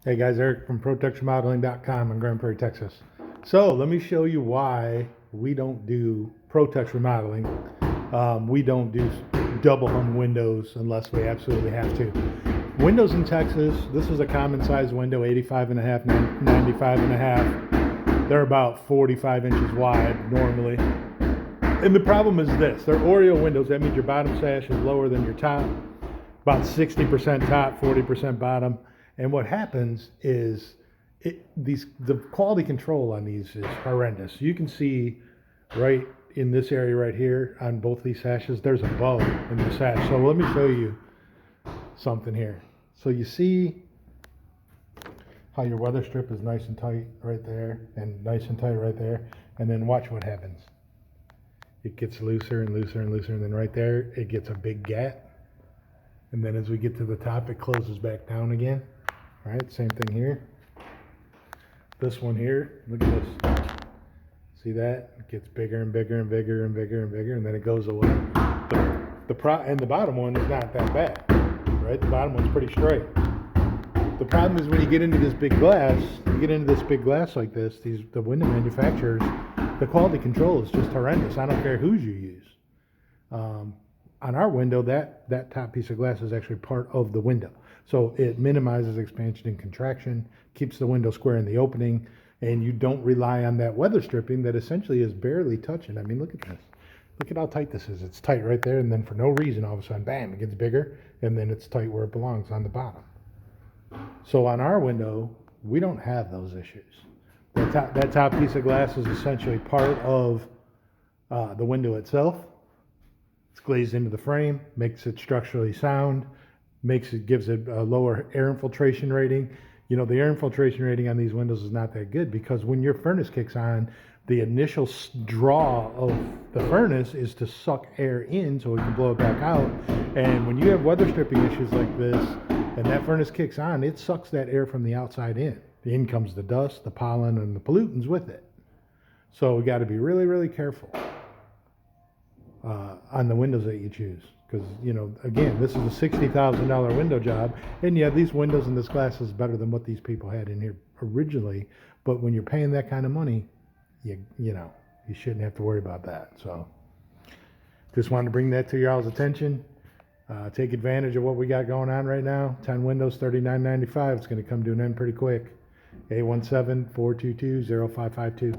Hey guys, Eric from ProTexRemodeling.com in Grand Prairie, Texas. So let me show you why we don't do ProTex Remodeling. We don't do double hung windows unless we absolutely have to. Windows in Texas, this is a common size window, 85 and a half, 95 and a half. They're about 45 inches wide normally. And the problem is this, they're Oreo windows. That means your bottom sash is lower than your top, about 60% top, 40% bottom. And what happens is the quality control on these is horrendous. You can see right in this area right here on both these sashes, there's a bow in the sash. So let me show you something here. So you see how your weather strip is nice and tight right there and nice and tight right there. And then watch what happens. It gets looser and looser and looser. And then right there, it gets a big gap. And then as we get to the top, it closes back down again. All right, same thing here. This one here, look at this. See that? It gets bigger and bigger and bigger and bigger and bigger, and then it goes away. And the bottom one is not that bad, right? The bottom one's pretty straight. The problem is when you get into this big glass, like this, the window manufacturers, the quality control is just horrendous. I don't care whose you use. On our window, that top piece of glass is actually part of the window. So it minimizes expansion and contraction, keeps the window square in the opening, and you don't rely on that weather stripping that essentially is barely touching. I mean, look at this. Look at how tight this is. It's tight right there, and then for no reason, all of a sudden, bam, it gets bigger, and then it's tight where it belongs on the bottom. So on our window, we don't have those issues. That top piece of glass is essentially part of the window itself. It's glazed into the frame, makes it structurally sound, gives it a lower air infiltration rating. You know, the air infiltration rating on these windows is not that good because when your furnace kicks on, the initial draw of the furnace is to suck air in so it can blow it back out. And when you have weather stripping issues like this, and that furnace kicks on, it sucks that air from the outside in. In comes the dust, the pollen, and the pollutants with it. So we got to be really, really careful on the windows that you choose. Because, you know, again, this is a $60,000 window job. And yeah, these windows and this glass is better than what these people had in here originally. But when you're paying that kind of money, you know, you shouldn't have to worry about that. So just wanted to bring that to y'all's attention. Take advantage of what we got going on right now. 10 windows, $39.95. It's going to come to an end pretty quick. 817-422-0552.